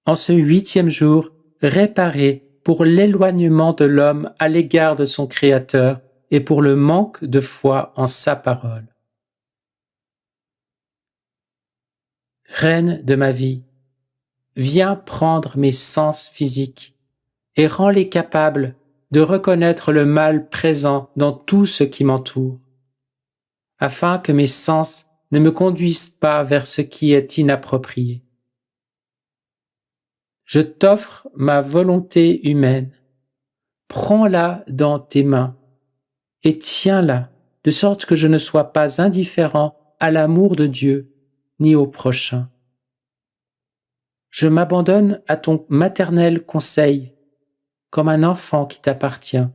en ce 8e jour, réparer pour l'éloignement de l'homme à l'égard de son Créateur et pour le manque de foi en sa parole. Reine de ma vie, viens prendre mes sens physiques et rends-les capables de reconnaître le mal présent dans tout ce qui m'entoure, afin que mes sens ne me conduisent pas vers ce qui est inapproprié. Je t'offre ma volonté humaine, prends-la dans tes mains et tiens-la de sorte que je ne sois pas indifférent à l'amour de Dieu ni au prochain. Je m'abandonne à ton maternel conseil comme un enfant qui t'appartient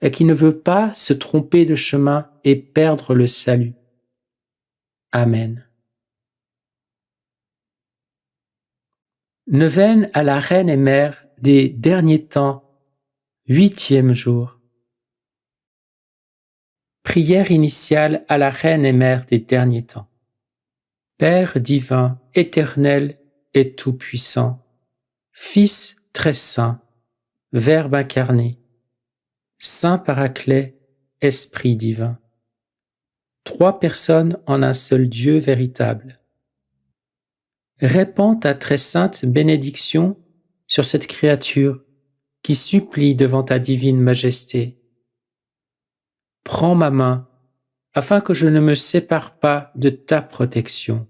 et qui ne veut pas se tromper de chemin et perdre le salut. Amen. Neuvaine à la Reine et Mère des derniers temps, 8e jour. Prière initiale à la Reine et Mère des derniers temps. Père divin, éternel et tout-puissant, Fils très saint, Verbe incarné, Saint Paraclet, Esprit divin. 3 personnes en un seul Dieu véritable. Répands ta très sainte bénédiction sur cette créature qui supplie devant ta divine majesté. Prends ma main afin que je ne me sépare pas de ta protection.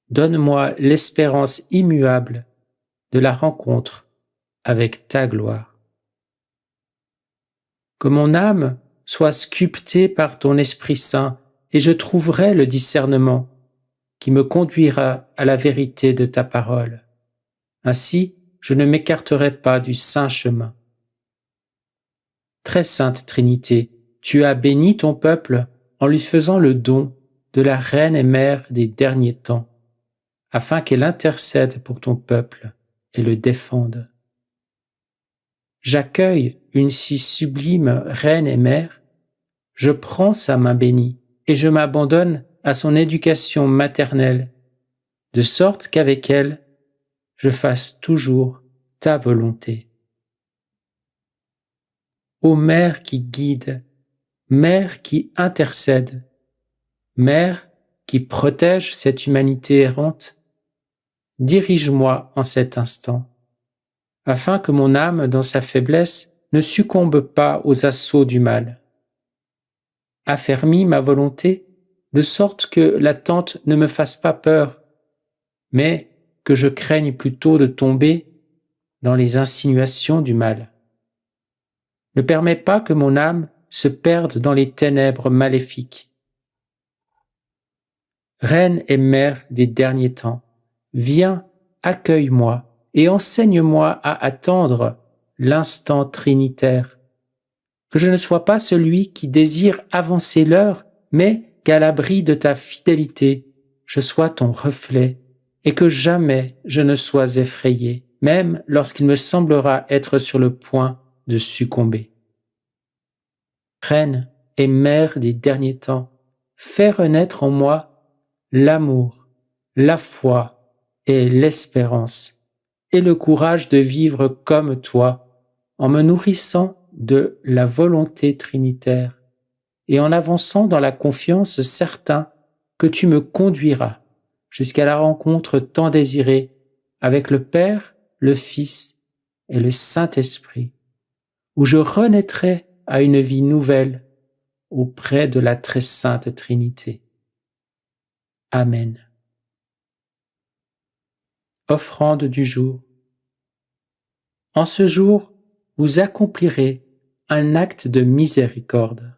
Donne-moi l'espérance immuable de la rencontre avec ta gloire. Que mon âme soit sculptée par ton Esprit Saint et je trouverai le discernement qui me conduira à la vérité de ta parole. Ainsi, je ne m'écarterai pas du saint chemin. Très sainte Trinité, tu as béni ton peuple en lui faisant le don de la Reine et Mère des derniers temps, afin qu'elle intercède pour ton peuple et le défende. J'accueille une si sublime Reine et Mère, je prends sa main bénie et je m'abandonne à son éducation maternelle, de sorte qu'avec elle, je fasse toujours ta volonté. Ô Mère qui guide, Mère qui intercède, Mère qui protège cette humanité errante, dirige-moi en cet instant, afin que mon âme, dans sa faiblesse, ne succombe pas aux assauts du mal. Affermis ma volonté, de sorte que l'attente ne me fasse pas peur, mais que je craigne plutôt de tomber dans les insinuations du mal. Ne permets pas que mon âme se perde dans les ténèbres maléfiques. Reine et Mère des derniers temps, viens, accueille-moi et enseigne-moi à attendre l'instant trinitaire, que je ne sois pas celui qui désire avancer l'heure, mais qu'à l'abri de ta fidélité, je sois ton reflet et que jamais je ne sois effrayé, même lorsqu'il me semblera être sur le point de succomber. Reine et Mère des derniers temps, fais renaître en moi l'amour, la foi et l'espérance, et le courage de vivre comme toi, en me nourrissant de la volonté trinitaire et en avançant dans la confiance certain que tu me conduiras jusqu'à la rencontre tant désirée avec le Père, le Fils et le Saint-Esprit, où je renaîtrai à une vie nouvelle auprès de la très sainte Trinité. Amen. Offrande du jour. En ce jour, vous accomplirez un acte de miséricorde.